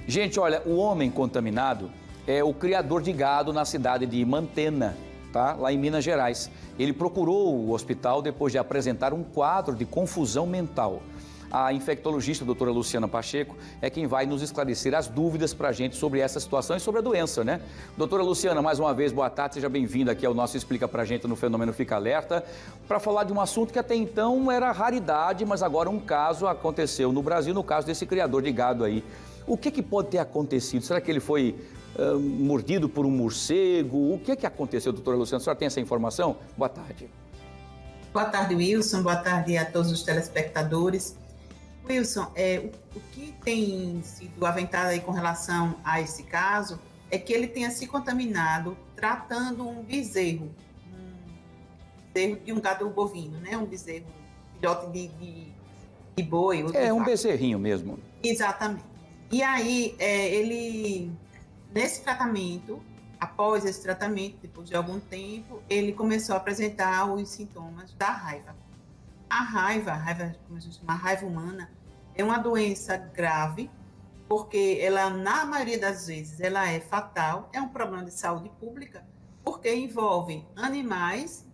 Gente, olha, o homem contaminado é o criador de gado na cidade de Mantena, tá? Lá em Minas Gerais. Ele procurou o hospital depois de apresentar um quadro de confusão mental. A infectologista, a doutora Luciana Pacheco, é quem vai nos esclarecer as dúvidas para a gente sobre essa situação e sobre a doença, né? Doutora Luciana, mais uma vez, boa tarde, seja bem-vinda aqui ao nosso Explica Pra Gente no Fenômeno Fica Alerta, para falar de um assunto que até então era raridade, mas agora um caso aconteceu no Brasil, no caso desse criador de gado aí. O que pode ter acontecido? Será que ele foi mordido por um morcego? O que aconteceu, doutora Luciana? A senhora tem essa informação? Boa tarde. Boa tarde, Wilson. Boa tarde a todos os telespectadores. Wilson, o que tem sido aventado aí com relação a esse caso é que ele tenha se contaminado tratando um bezerro de um gado bovino, né? Um bezerro, filhote de boi. Um bezerrinho mesmo. Exatamente. E aí, ele, nesse tratamento, após esse tratamento, depois de algum tempo, ele começou a apresentar os sintomas da raiva. A raiva, como a gente chama, a raiva humana, é uma doença grave, porque ela, na maioria das vezes, ela é fatal, é um problema de saúde pública, porque envolve animais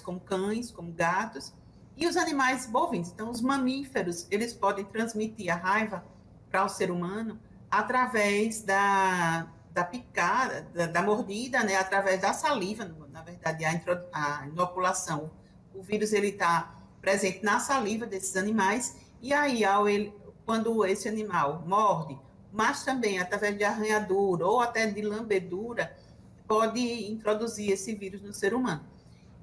como cães, como gatos, e os animais bovinos. Então, os mamíferos, eles podem transmitir a raiva para o ser humano através da picada, da mordida, né? Através da saliva, na verdade, a inoculação. O vírus está presente na saliva desses animais, e aí, quando esse animal morde, mas também através de arranhadura ou até de lambedura, pode introduzir esse vírus no ser humano.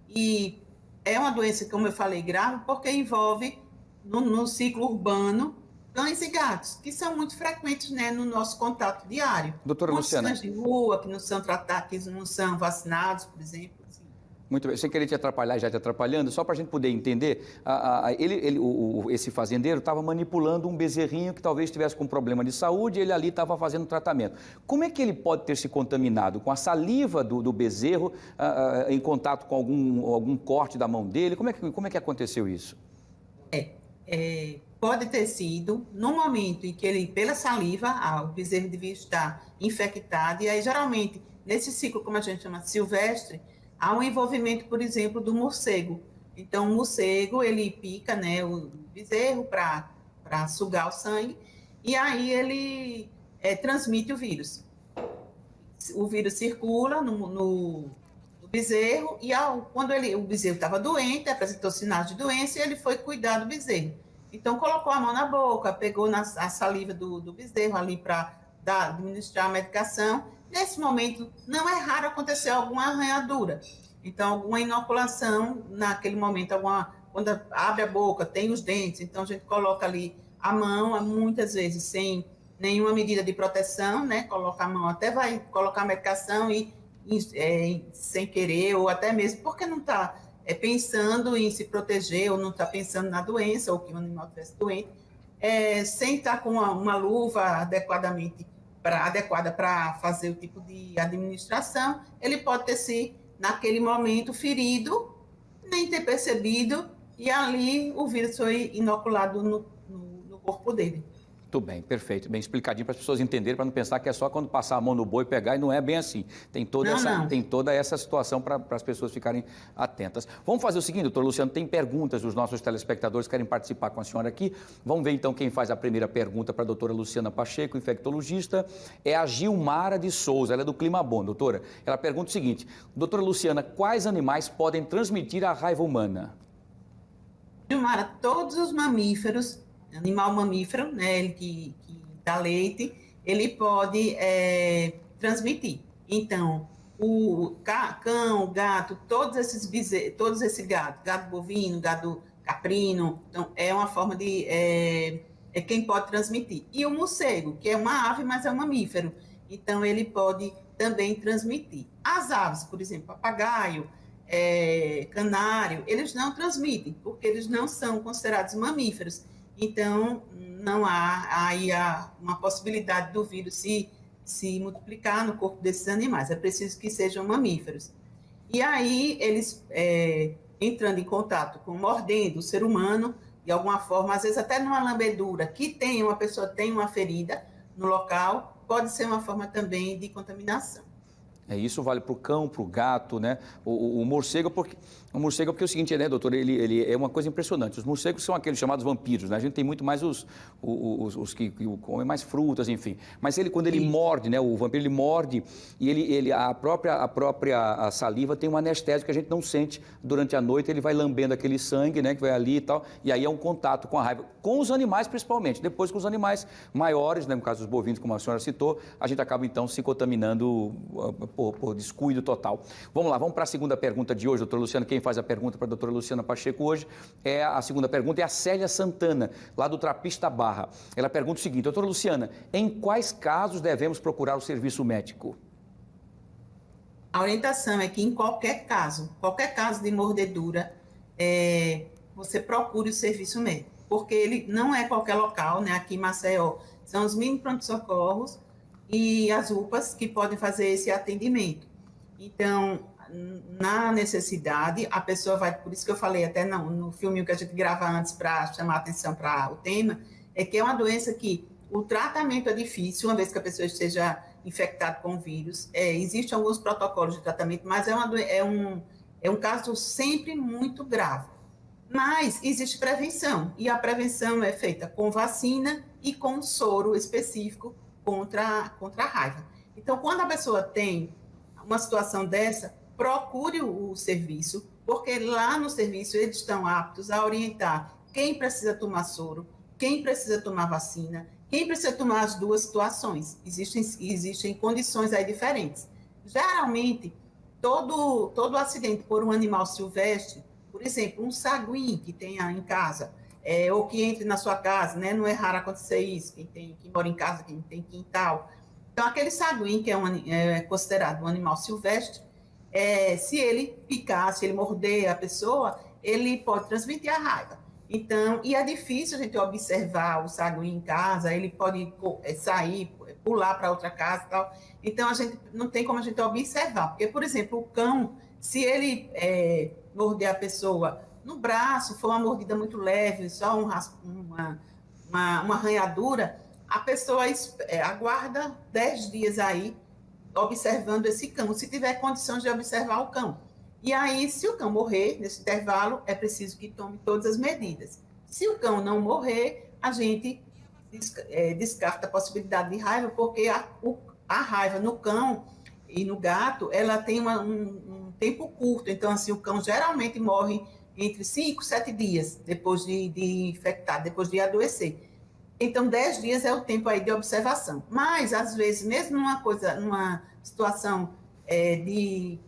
E é uma doença, como eu falei, grave, porque envolve, no ciclo urbano, cães e gatos, que são muito frequentes, né, no nosso contato diário. Doutora Luciana. Cães de rua que não são tratados, que não são vacinados, por exemplo. Assim. Muito bem, sem querer te atrapalhar, já te atrapalhando, só para a gente poder entender, esse fazendeiro estava manipulando um bezerrinho que talvez estivesse com problema de saúde, ele ali estava fazendo tratamento. Como é que ele pode ter se contaminado? Com a saliva do bezerro, em contato com algum corte da mão dele? Como é que aconteceu isso? Pode ter sido no momento em que ele, pela saliva, o bezerro devia estar infectado, e aí geralmente, nesse ciclo, como a gente chama silvestre, há um envolvimento, por exemplo, do morcego. Então, o morcego, ele pica, né, o bezerro para sugar o sangue, e aí ele transmite o vírus. O vírus circula no bezerro, e quando o bezerro estava doente, apresentou sinais de doença, e ele foi cuidar do bezerro. Então, colocou a mão na boca, pegou a saliva do bezerro ali para administrar a medicação. Nesse momento, não é raro acontecer alguma arranhadura. Então, alguma inoculação, naquele momento, quando abre a boca, tem os dentes, então a gente coloca ali a mão, muitas vezes sem nenhuma medida de proteção, né? Coloca a mão, até vai colocar a medicação sem querer, ou até mesmo porque não está pensando em se proteger, ou não está pensando na doença, ou que o animal estivesse doente, sem estar com uma luva adequada para fazer o tipo de administração, ele pode ter se, naquele momento, ferido, nem ter percebido, e ali o vírus foi inoculado no corpo dele. Muito bem, perfeito, bem explicadinho para as pessoas entenderem, para não pensar que é só quando passar a mão no boi pegar, e não é bem assim. Tem toda essa situação para as pessoas ficarem atentas. Vamos fazer o seguinte, doutor Luciano, tem perguntas dos nossos telespectadores que querem participar com a senhora aqui. Vamos ver então quem faz a primeira pergunta para a doutora Luciana Pacheco, infectologista. É a Gilmara de Souza, ela é do Clima Bom, doutora. Ela pergunta o seguinte: doutora Luciana, quais animais podem transmitir a raiva humana? Gilmara, todos os mamíferos, animal mamífero, né, ele que dá leite, ele pode transmitir. Então, o cão, o gato, todos esse gado bovino, gado caprino, então é uma forma de quem pode transmitir. E o morcego, que é uma ave, mas é um mamífero, então ele pode também transmitir. As aves, por exemplo, papagaio, canário, eles não transmitem, porque eles não são considerados mamíferos. Então, não há aí uma possibilidade do vírus se multiplicar no corpo desses animais. É preciso que sejam mamíferos. E aí, eles entrando em contato mordendo o ser humano, de alguma forma, às vezes até numa lambedura, uma pessoa tem uma ferida no local, pode ser uma forma também de contaminação. Isso vale para o cão, para o gato, né? O morcego, porque é o seguinte, né, doutor? Ele é uma coisa impressionante. Os morcegos são aqueles chamados vampiros, né? A gente tem muito mais os que comem mais frutas, enfim. Mas quando ele morde, né? O vampiro, ele morde e a própria saliva tem um anestésico que a gente não sente durante a noite. Ele vai lambendo aquele sangue, né? Que vai ali e tal. E aí é um contato com a raiva. Com os animais, principalmente. Depois com os animais maiores, né? No caso dos bovinos, como a senhora citou, a gente acaba, então, se contaminando por descuido total. Vamos lá, vamos para a segunda pergunta de hoje, doutor Luciano. Quem faz a pergunta para a doutora Luciana Pacheco hoje a segunda pergunta é a Célia Santana, lá do Trapista Barra. Ela pergunta o seguinte: doutora Luciana, em quais casos devemos procurar o serviço médico? A orientação é que em qualquer caso de mordedura, você procure o serviço médico, porque ele não é qualquer local, né? Aqui em Maceió, são os mini pronto-socorros e as UPAs que podem fazer esse atendimento. Então, na necessidade, a pessoa vai, por isso que eu falei até no filme que a gente grava antes para chamar a atenção para o tema, é que é uma doença que o tratamento é difícil, uma vez que a pessoa esteja infectada com o vírus. Existem alguns protocolos de tratamento, mas é um caso sempre muito grave. Mas existe prevenção, e a prevenção é feita com vacina e com soro específico contra a raiva. Então, quando a pessoa tem uma situação dessa, procure o serviço, porque lá no serviço eles estão aptos a orientar quem precisa tomar soro, quem precisa tomar vacina, quem precisa tomar as duas situações. Existem condições aí diferentes. Geralmente, todo acidente por um animal silvestre, por exemplo, um saguim que tenha em casa, ou que entre na sua casa, né? Não é raro acontecer isso, quem mora em casa, quem tem quintal. Então, aquele saguim, que é considerado um animal silvestre, se ele picar, se ele morder a pessoa, ele pode transmitir a raiva. Então, e é difícil a gente observar o saguim em casa, ele pode sair, pular para outra casa e tal. Então, a gente não tem como a gente observar, porque, por exemplo, o cão, se ele morder a pessoa no braço, for uma mordida muito leve, só uma arranhadura, a pessoa aguarda 10 dias aí, observando esse cão, se tiver condições de observar o cão. E aí, se o cão morrer nesse intervalo, é preciso que tome todas as medidas. Se o cão não morrer, a gente descarta a possibilidade de raiva, porque a raiva no cão e no gato, ela tem um tempo curto. Então, assim, o cão geralmente morre entre 5 e 7 dias depois de infectar, depois de adoecer. Então, 10 dias é o tempo aí de observação. Mas, às vezes, mesmo numa situação de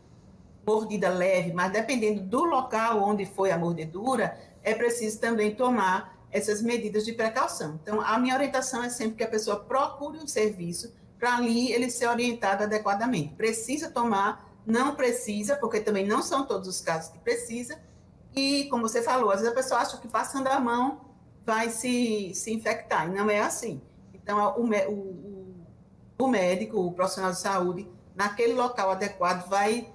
mordida leve, mas dependendo do local onde foi a mordedura, é preciso também tomar essas medidas de precaução. Então, a minha orientação é sempre que a pessoa procure um serviço para ali ele ser orientado adequadamente. Precisa tomar, não precisa, porque também não são todos os casos que precisa. E, como você falou, às vezes a pessoa acha que passando a mão vai se infectar, e não é assim. Então, o médico, o profissional de saúde, naquele local adequado, vai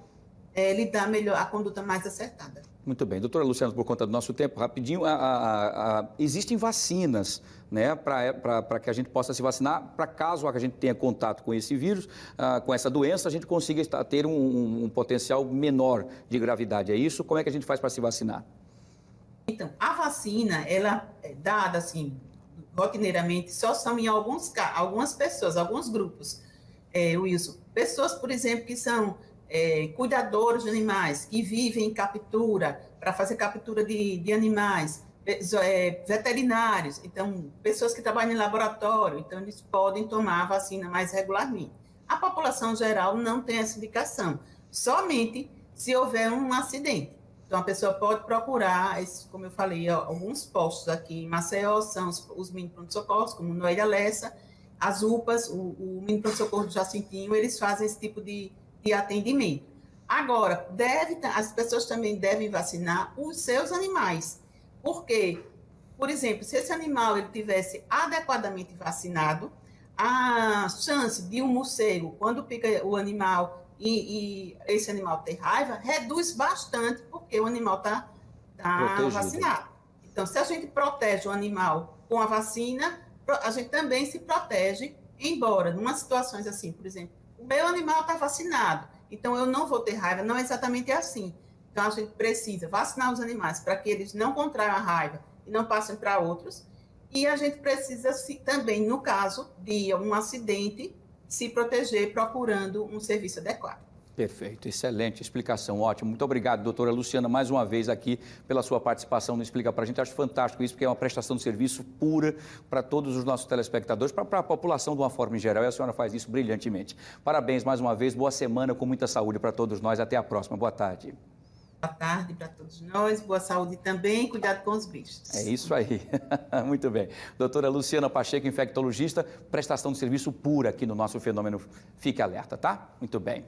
lidar melhor, a conduta mais acertada. Muito bem. Doutora Luciana, por conta do nosso tempo, rapidinho, existem vacinas, né, para que a gente possa se vacinar, para caso a gente tenha contato com esse vírus, com essa doença, a gente consiga ter um potencial menor de gravidade. É isso? Como é que a gente faz para se vacinar? Então, a vacina, ela é dada, assim, rotineiramente, só são em algumas pessoas, alguns grupos, Wilson. Pessoas, por exemplo, que são cuidadores de animais, que vivem em captura, para fazer captura de animais, veterinários, então, pessoas que trabalham em laboratório, então, eles podem tomar a vacina mais regularmente. A população geral não tem essa indicação, somente se houver um acidente. Então, a pessoa pode procurar, como eu falei, alguns postos aqui em Maceió, são os mini pronto-socorros, como Noelha Lessa, as UPAs, o mini pronto-socorro do Jacintinho, eles fazem esse tipo de atendimento. Agora, as pessoas também devem vacinar os seus animais, porque, por exemplo, se esse animal ele tivesse adequadamente vacinado, a chance de um morcego, quando pica o animal e esse animal ter raiva, reduz bastante, porque o animal está vacinado. Então, se a gente protege o animal com a vacina, a gente também se protege Embora, numa situações assim, por exemplo, o meu animal está vacinado, então eu não vou ter raiva, não é exatamente assim. Então a gente precisa vacinar os animais para que eles não contraiam a raiva e não passem para outros. E a gente precisa também, no caso de um acidente, se proteger procurando um serviço adequado. Perfeito, excelente explicação, ótimo. Muito obrigado, doutora Luciana, mais uma vez aqui pela sua participação no Explica Pra Gente. Acho fantástico isso, porque é uma prestação de serviço pura para todos os nossos telespectadores, para a população de uma forma em geral, e a senhora faz isso brilhantemente. Parabéns mais uma vez, boa semana, com muita saúde para todos nós. Até a próxima, boa tarde. Boa tarde para todos nós, boa saúde também, cuidado com os bichos. É isso aí, muito bem. Doutora Luciana Pacheco, infectologista, prestação de serviço pura aqui no nosso Fenômeno Fique Alerta, tá? Muito bem.